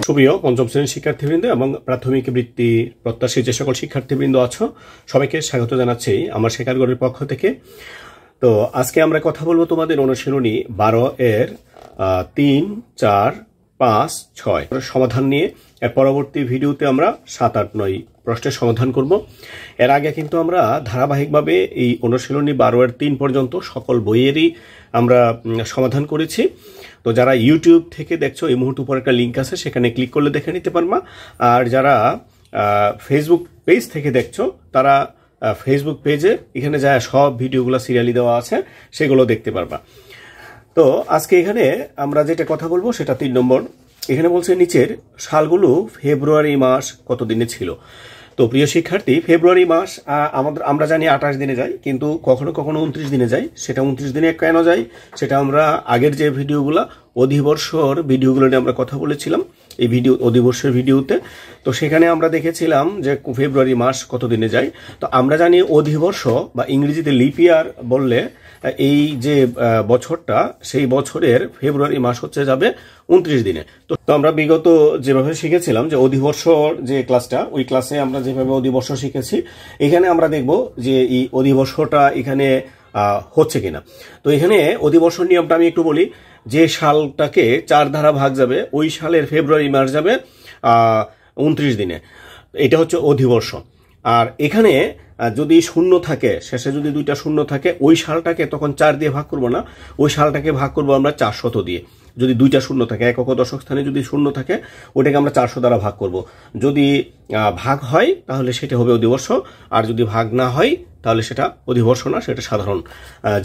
সুপ্রিয় পঞ্চম শ্রেণীর শিক্ষার্থীবৃন্দ এবং প্রাথমিক বৃত্তি প্রত্যাশী যে সকল শিক্ষার্থীবৃন্দ আছো সবাইকে স্বাগত জানাচ্ছি আমার শেখার গড়ের পক্ষ থেকে। তো আজকে আমরা কথা বলবো তোমাদের অনুশীলনী 12 এর 3, 4, 5, 6 সমাধান নিয়ে। এর পরবর্তী ভিডিওতে আমরা 7, 8, 9 প্রশ্নের সমাধান করব। এর আগে কিন্তু আমরা ধারাবাহিকভাবে এই অনুশীলনী 12 এর 3 পর্যন্ত সকল বইয়েরই আমরা সমাধান করেছি। তো যারা ইউটিউব থেকে দেখছো এই মুহূর্তে উপর একটা লিঙ্ক আছে, সেখানে ক্লিক করলে দেখে নিতে পারবা। আর যারা ফেসবুক পেজ থেকে দেখছো তারা ফেসবুক পেজে এখানে যা সব ভিডিওগুলো সিরিয়ালি দেওয়া আছে সেগুলো দেখতে পারবা। তো আজকে এখানে আমরা যেটা কথা বলবো সেটা 3 নম্বর। এখানে বলছে নিচের সালগুলো ফেব্রুয়ারি মাস কত দিনে ছিল। তো প্রিয় শিক্ষার্থী, ফেব্রুয়ারি মাস আমরা জানি 28 দিনে যায়, কিন্তু কখনো কখনো 29 দিনে যায়। সেটা 29 দিনে কেন যায় সেটা আমরা আগের যে ভিডিওগুলো অধিবর্ষর ভিডিওগুলো নিয়ে আমরা কথা বলেছিলাম এই অধিবর্ষের ভিডিওতে। তো সেখানে আমরা দেখেছিলাম যে ফেব্রুয়ারি মাস কত দিনে যায়। তো আমরা জানি অধিবর্ষ বা ইংরেজিতে লিপ ইয়ার বললে এই যে বছরটা, সেই বছরের ফেব্রুয়ারি মাস হচ্ছে যাবে 29 দিনে। তো আমরা বিগত যেভাবে শিখেছিলাম যে অধিবর্ষর যে ক্লাসটা, ওই ক্লাসে আমরা যেভাবে অধিবর্ষ শিখেছি, এখানে আমরা দেখব যে এই অধিবর্ষটা এখানে হচ্ছে কিনা। তো এখানে অধিবর্ষর নিয়মটা আমি একটু বলি। যে সালটাকে 4 দ্বারা ভাগ যাবে ওই সালের ফেব্রুয়ারি মাস যাবে 29 দিনে। এটা হচ্ছে অধিবর্ষ। আর এখানে যদি শূন্য থাকে, শেষে যদি 2টা শূন্য থাকে, ওই সালটাকে তখন 4 দিয়ে ভাগ করব না, ওই সালটাকে ভাগ করব আমরা 400 দিয়ে। যদি 2টা শূন্য থাকে, একক ও দশক স্থানে যদি শূন্য থাকে, ওটাকে আমরা 400 দ্বারা ভাগ করব। যদি ভাগ হয় তাহলে সেটা হবে অধিবর্ষ, আর যদি ভাগ না হয় তাহলে সেটা অধিবর্ষ না, সেটা সাধারণ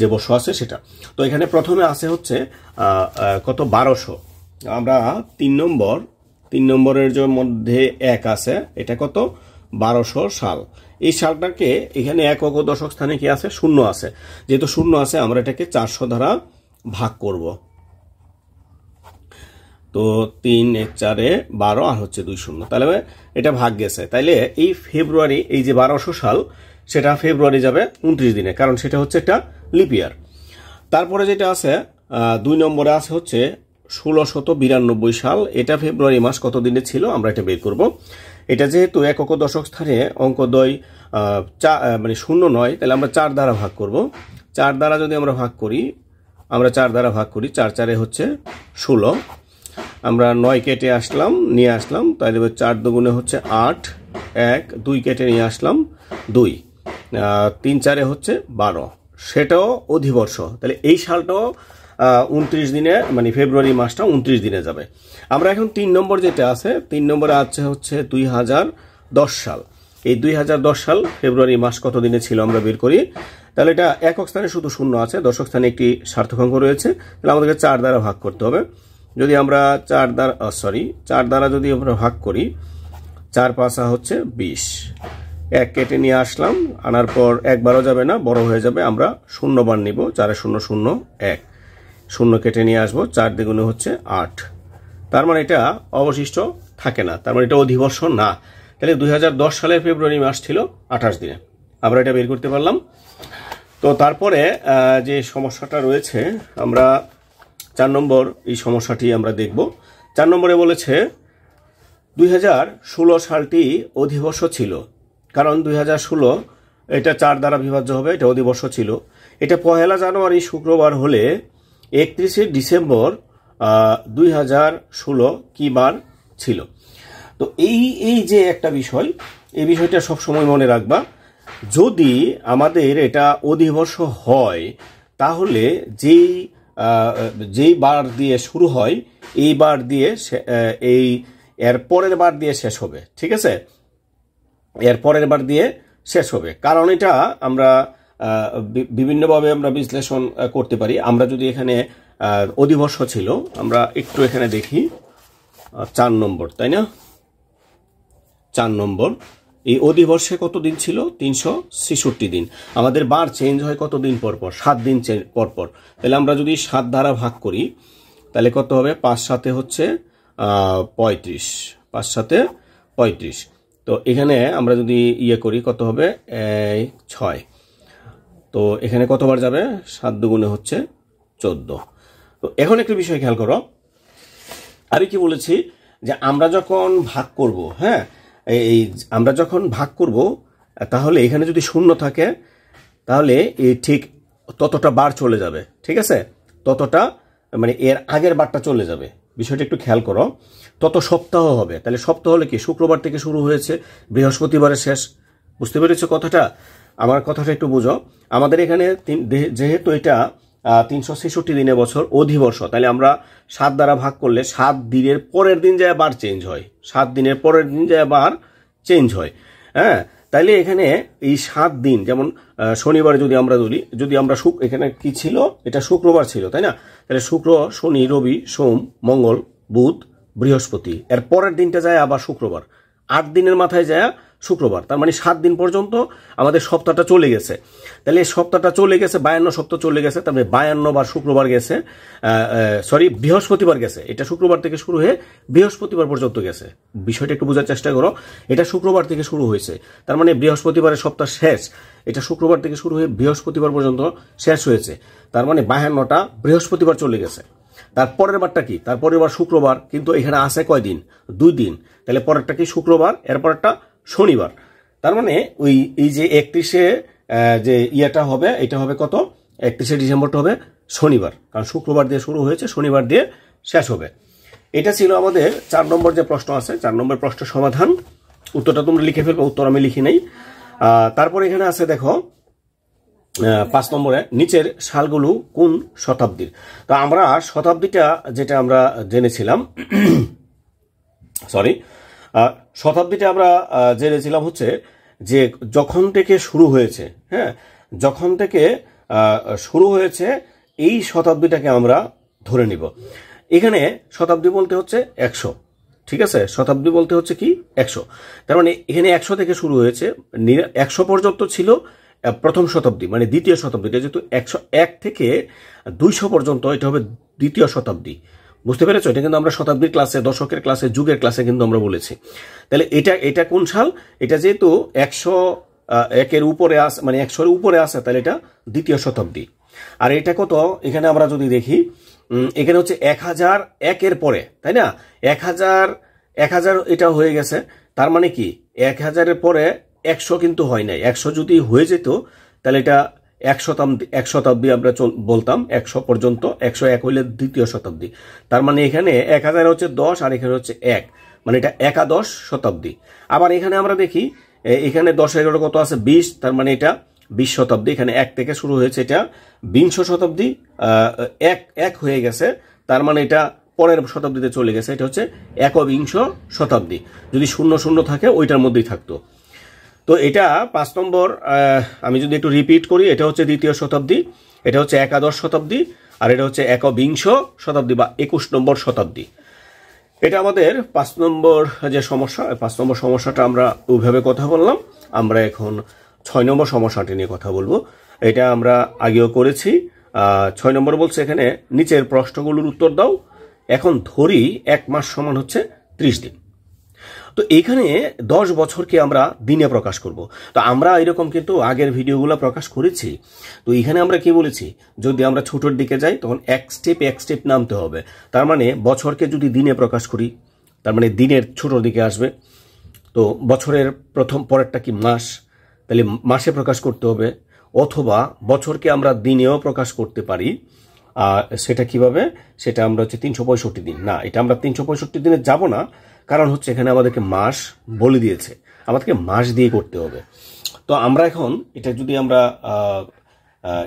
যে বর্ষ আছে সেটা। তো এখানে প্রথমে আছে হচ্ছে কত 1200। আমরা 3 নম্বরের যে মধ্যে 1 আছে, এটা কত 1200 সাল। এই সালটাকে এখানে একক ও দশক স্থানে কি আছে, শূন্য আছে। যেহেতু শূন্য আছে আমরা এটাকে 400 দ্বারা ভাগ করব। তো 3 1 4 12 আর হচ্ছে 2 শূন্য, তাহলে এটা ভাগ গেছে। তাইলে এই ফেব্রুয়ারি, এই যে 1200 সাল, সেটা ফেব্রুয়ারি যাবে 29 দিনে, কারণ সেটা হচ্ছে একটা লিপ ইয়ার। তারপরে যেটা আছে 2 নম্বরে আছে হচ্ছে 1692 সাল। এটা ফেব্রুয়ারি মাস কত দিনে ছিল আমরা এটা বের করব। এটা যেহেতু একক ও দশক স্থানে অঙ্কদ্বয় মানে শূন্য নয়, তাহলে আমরা 4 দ্বারা ভাগ করব। 4 দ্বারা যদি আমরা ভাগ করি, 4 দ্বারা ভাগ করি, 4 4 হচ্ছে 16। আমরা 9 কেটে নিয়ে আসলাম, তাহলে 4 দুগুণে হচ্ছে 8, 1 2 কেটে নিয়ে আসলাম 2, 3 4 হচ্ছে 12। সেটাও অধিবর্ষ। তাহলে এই সালটাও 29 দিনে, মানে ফেব্রুয়ারি মাসটা 29 দিনে যাবে। আমরা এখন 3 নম্বর যেটা আছে, 3 নম্বরে আছে হচ্ছে 2010 সাল। এই 2010 সাল ফেব্রুয়ারি মাস কত দিনে ছিল আমরা বের করি। তাহলে এটা একক স্থানে শুধু শূন্য আছে, দশক স্থানে একটি সার্থক অঙ্ক রয়েছে, তাহলে আমাদেরকে 4 দ্বারা ভাগ করতে হবে। যদি আমরা 4 দ্বারা যদি আমরা ভাগ করি, 4 5 হচ্ছে 20। 1 কেটে নিয়ে আসলাম, আনার পর 1 বারও যাবে না, বড় হয়ে যাবে, আমরা 0 বার নিব। 4 0 0 1, 0 কেটে নিয়ে আসবো, 4 দ্বিগুণে হচ্ছে 8। তার মানে এটা অবশিষ্ট থাকে না, তার মানে এটা অধিবর্ষ না। তাহলে 2010 সালের ফেব্রুয়ারি মাস ছিল 28 দিনে, আমরা এটা বের করতে পারলাম। তো তারপরে যে সমস্যাটা রয়েছে, আমরা 4 নম্বর এই সমস্যাটি আমরা দেখব। 4 নম্বরে বলেছে 2016 সালটি অধিবর্ষ ছিল, কারণ 2016 এটা 4 দ্বারা বিভাজ্য হবে, এটা অধিবর্ষ ছিল। এটা 1 জানুয়ারি শুক্রবার হলে 31 ডিসেম্বর 2016 কি বার ছিল। তো এই যে একটা বিষয়, এই বিষয়টা সব সময় মনে রাখবা। যদি আমাদের এটা অধিবর্ষ হয়, তাহলে যেই বার দিয়ে শুরু হয় এই বার দিয়ে এর পরের বার দিয়ে শেষ হবে, ঠিক আছে? এর পরের বার দিয়ে শেষ হবে, কারণ এটা আমরা বিভিন্নভাবে আমরা বিশ্লেষণ করতে পারি। আমরা যদি এখানে অধিবর্ষ ছিল, আমরা একটু এখানে দেখি 4 নম্বর, তাই না? 4 নম্বর, এই অধিবর্ষে কত দিন ছিল? 366 দিন। আমাদের বার চেঞ্জ হয় কত দিন পর পর? 7 দিন পর পর। তাহলে আমরা যদি 7 দ্বারা ভাগ করি, তাহলে কত হবে? 5 7 হচ্ছে 35, 5 7 35। তো এখানে আমরা যদি করি, কত হবে? 6। তো এখানে কতবার যাবে? 7 দুগুণে হচ্ছে 14। তো এখন একটা বিষয় খেয়াল করো, আমি কি বলেছি, যে আমরা যখন ভাগ করব, হ্যাঁ, এই আমরা যখন ভাগ করব তাহলে এখানে যদি শূন্য থাকে তাহলে এই ঠিক ততটা বার চলে যাবে, ঠিক আছে, ততটা মানে এর আগের বারটা চলে যাবে। বিষয়টা একটু খেয়াল করো। তত সপ্তাহ হবে, তাহলে সপ্তাহ হলে কি শুক্রবার থেকে শুরু হয়েছে, বৃহস্পতিবারে শেষ। বুঝতে পেরেছো কথাটা? আমার কথাটা একটু বুঝো। আমাদের এখানে যেহেতু এটা 366 দিনে বছর অধিবর্ষ, তাহলে আমরা 7 দ্বারা ভাগ করলে 7 দিনের পরের দিন যায় বার চেঞ্জ হয়, 7 দিনের পরের দিন যায় বার চেঞ্জ হয়। হ্যাঁ, তাইলে এখানে এই 7 দিন, যেমন শনিবারে যদি আমরা ধরি, যদি আমরা এখানে কি ছিল, এটা শুক্রবার ছিল, তাই না? তাহলে শুক্র, শনি, রবি, সোম, মঙ্গল, বুধ, বৃহস্পতি, এর পরের দিনটা যায় আবার শুক্রবার, 8 দিনের মাথায় যায় শুক্রবার। তার মানে 7 দিন পর্যন্ত আমাদের সপ্তাহটা চলে গেছে। তাহলে এই সপ্তাহটা চলে গেছে, 52 সপ্তাহ চলে গেছে, তারপরে 52 বার শুক্রবার গেছে, বৃহস্পতিবার গেছে। এটা শুক্রবার থেকে শুরু হয়ে বৃহস্পতিবার পর্যন্ত গেছে। বিষয়টা একটু বোঝার চেষ্টা করো। এটা শুক্রবার থেকে শুরু হয়েছে, তার মানে বৃহস্পতিবারের সপ্তাহ শেষ। এটা শুক্রবার থেকে শুরু হয়ে বৃহস্পতিবার পর্যন্ত শেষ হয়েছে, তার মানে 52টা বৃহস্পতিবার চলে গেছে। তারপরের বারটা কি? তারপরের বার শুক্রবার, কিন্তু এখানে আছে কয় দিন? 2 দিন। তাহলে পরেরটা কি? শুক্রবার, এরপরটা শনিবার। তার মানে ওই এই যে 31-এ যে ইয়েটা হবে, এটা হবে কত? 31শে ডিসেম্বরটা হবে শনিবার, কারণ শুক্রবার দিয়ে শুরু হয়েছে, শনিবার দিয়ে শেষ হবে। এটা ছিল আমাদের 4 নম্বর যে প্রশ্ন আছে, 4 নম্বর প্রশ্ন সমাধান। উত্তরটা তোমরা লিখে ফেলবে, উত্তর আমি লিখি নেই। তারপরে এখানে আছে দেখো 5 নম্বরে, নিচের সালগুলো কোন শতাব্দীর? তো আমরা শতাব্দীটা যেটা আমরা জেনেছিলাম, শতাব্দীটা আমরা জেনেছিলাম হচ্ছে যে যখন থেকে শুরু হয়েছে, হ্যাঁ, যখন থেকে শুরু হয়েছে এই শতাব্দীটাকে আমরা ধরে নিব। এখানে শতাব্দী বলতে হচ্ছে 100, ঠিক আছে? শতাব্দী বলতে হচ্ছে কি 100। তার মানে এখানে 100 থেকে শুরু হয়েছে, 100 পর্যন্ত ছিল প্রথম শতাব্দী, মানে দ্বিতীয় শতাব্দী। যেহেতু 101 থেকে 200 পর্যন্ত, এটা হবে দ্বিতীয় শতাব্দী। বুঝতে পেরেছো? এটা কিন্তু আমরা শতাব্দীর ক্লাসে, দশকের ক্লাসে, যুগের ক্লাসে কিন্তু আমরা বলেছি। তাহলে এটা কোন সাল? এটা যেহেতু 101-এর উপরে আসে, মানে 100-এর উপরে আসে, তাহলে এটা দ্বিতীয় শতাব্দী। আর এটা কত? এখানে আমরা যদি দেখি, এখানে হচ্ছে 1001-এর পরে, তাই না? 1000 এটা হয়ে গেছে। তার মানে কি 1000-এর পরে 100 কিন্তু হয় নাই। 100 যদি হয়ে যেত তাহলে এটা 1 শতাব্দী আমরা বলতাম, 100 পর্যন্ত। 101 হইলে দ্বিতীয় শতাব্দী। তার মানে এখানে 1000 হচ্ছে 10 আর এখানে হচ্ছে 1, মানে এটা একাদশ শতাব্দী। আবার এখানে আমরা দেখি, এখানে 10-11 কত আছে? 20, তার মানে এটা 20 শতাব্দী। এখানে 1 থেকে শুরু হয়েছে, এটা 20 শতাব্দী। 1 হয়ে গেছে, তার মানে এটা পরের শতাব্দীতে চলে গেছে, এটা হচ্ছে 21 শতাব্দী। যদি 00 থাকে ওইটার মধ্যেই থাকতো। তো এটা 5 নম্বর। আমি যদি একটু রিপিট করি, এটা হচ্ছে দ্বিতীয় শতাব্দী, এটা হচ্ছে একাদশ শতাব্দী, আর এটা হচ্ছে 21 শতাব্দী বা 21 নম্বর শতাব্দী। এটা আমাদের 5 নম্বর যে সমস্যা, 5 নম্বর সমস্যাটা আমরা ওইভাবে কথা বললাম। আমরা এখন 6 নম্বর সমস্যাটি নিয়ে কথা বলবো। এটা আমরা আগেও করেছি। 6 নম্বর বলছে এখানে, নিচের প্রশ্নগুলোর উত্তর দাও। এখন ধরি 1 মাস সমান হচ্ছে 30 দিন। তো এইখানে 10 বছরকে আমরা দিনে প্রকাশ করব। তো আমরা এরকম কিন্তু আগের ভিডিওগুলো প্রকাশ করেছি। তো এখানে আমরা কি বলেছি, যদি আমরা ছোটোর দিকে যাই তখন এক স্টেপ নামতে হবে। তার মানে বছরকে যদি দিনে প্রকাশ করি, তার মানে দিনের ছোটোর দিকে আসবে। তো বছরের প্রথম পরেরটা কি? মাস, তাহলে মাসে প্রকাশ করতে হবে। অথবা বছরকে আমরা দিনেও প্রকাশ করতে পারি। সেটা কিভাবে? সেটা আমরা হচ্ছে 365 দিন। না, এটা আমরা 365 দিনে যাব না, কারণ হচ্ছে এখানে আমাদেরকে মাস বলে দিয়েছে, আমাদেরকে মাস দিয়ে করতে হবে। তো আমরা এখন এটা যদি আমরা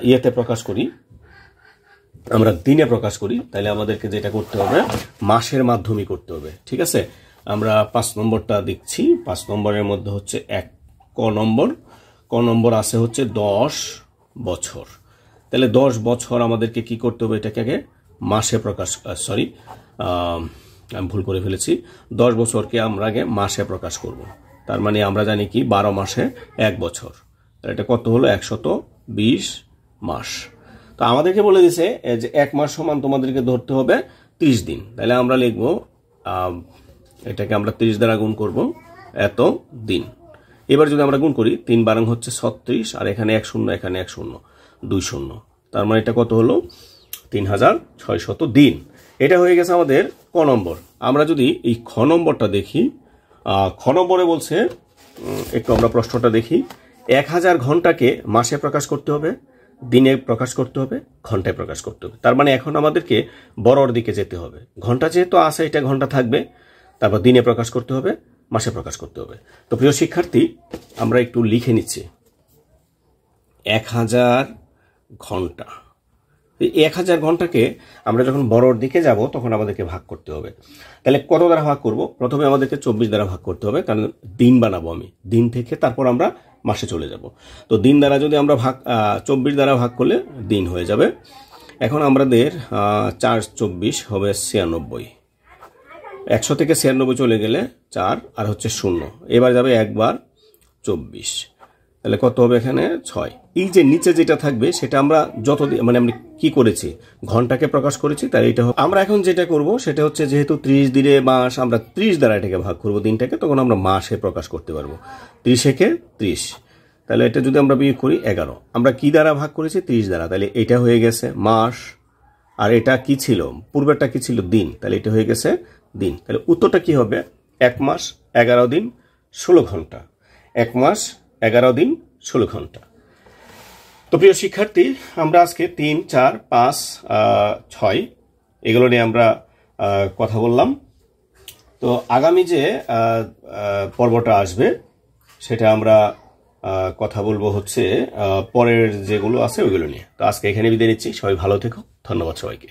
ইয়েতে প্রকাশ করি, আমরা দিনে প্রকাশ করি, তাহলে আমাদেরকে যেটা করতে হবে মাসের মাধ্যমে করতে হবে। ঠিক আছে? আমরা 5 নম্বরটা দেখছি। 5 নম্বরের মধ্যে হচ্ছে ক নম্বর আছে হচ্ছে 10 বছর। তাহলে 10 বছর আমাদেরকে কি করতে হবে? এটাকে আগে মাসে প্রকাশ, আমি ভুল করে ফেলেছি। 10 বছরকে আমরা আগে মাসে প্রকাশ করব। তার মানে আমরা জানি কি 12 মাসে 1 বছর। তাহলে এটা কত হলো? 120 মাস। তো আমাদেরকে বলে দিছে যে 1 মাস সমান তোমাদেরকে ধরতে হবে 30 দিন। তাহলে আমরা লিখব, এটাকে আমরা 30 দ্বারা গুণ করব, এত দিন। এবার যদি আমরা গুণ করি, 3 বারং হচ্ছে 36, আর এখানে 1 শূন্য, এখানে 1 শূন্য, 2 শূন্য। তার মানে এটা কত হলো? 3600 দিন। এটা হয়ে গেছে আমাদের ক নম্বর। আমরা যদি এই খ নম্বরটা দেখি, খ নম্বরে বলছে, একটু আমরা প্রশ্নটা দেখি, 1000 ঘন্টাকে মাসে প্রকাশ করতে হবে, দিনে প্রকাশ করতে হবে, ঘন্টায় প্রকাশ করতে হবে। তার মানে এখন আমাদেরকে বড়র দিকে যেতে হবে। ঘন্টা যেহেতু আছে, এটা ঘন্টা থাকবে, তারপর দিনে প্রকাশ করতে হবে, মাসে প্রকাশ করতে হবে। তো প্রিয় শিক্ষার্থী, আমরা একটু লিখে নিচ্ছি 1000 ঘন্টা। এই 1000 ঘন্টাকে আমরা যখন বড়র দিকে যাব তখন আমাদেরকে ভাগ করতে হবে। তাহলে কত দ্বারা ভাগ করব? প্রথমে আমাদেরকে 24 দ্বারা ভাগ করতে হবে, কারণ দিন বানাবো আমি। দিন থেকে তারপর আমরা মাসে চলে যাব। তো দিন দ্বারা যদি আমরা 24 দ্বারা ভাগ করলে দিন হয়ে যাবে। এখন আমাদের 4 24 হবে 96। 100 থেকে 96 চলে গেলে 4 আর হচ্ছে 0, এবার যাবে একবার 24, তাহলে কত হবে এখানে 6। এই যে নিচে যেটা থাকবে সেটা আমরা যত মানে আমরা কি করেছি, ঘন্টাকে প্রকাশ করেছি, তাই এটা আমরা এখন যেটা করব সেটা হচ্ছে, যেহেতু 30 দিনে মাস, আমরা 30 দ্বারা এটাকে ভাগ করব দিনটাকে, তখন আমরা মাসে প্রকাশ করতে পারবো। 30 একে 30, তাহলে এটা যদি আমরা বিয়োগ করি 11। আমরা কি দ্বারা ভাগ করেছি? 30 দ্বারা, তাহলে এটা হয়ে গেছে মাস। আর এটা কি ছিল? পূর্বেরটা কি ছিল? দিন। তাহলে এটা হয়ে গেছে দিন। তাহলে উত্তরটা কি হবে? 1 মাস 11 দিন 16 ঘন্টা। 1 মাস 11 দিন 16 ঘন্টা। তো প্রিয় শিক্ষার্থী, আমরা আজকে 3, 4, 5, 6 এগুলো নিয়ে আমরা কথা বললাম। তো আগামী যে পর্বটা আসবে সেটা আমরা কথা বলবো হচ্ছে পরের যেগুলো আছে ওইগুলো নিয়ে। তো আজকে এখানে বিদায় নিচ্ছি। সবাই ভালো থেকো। ধন্যবাদ সবাইকে।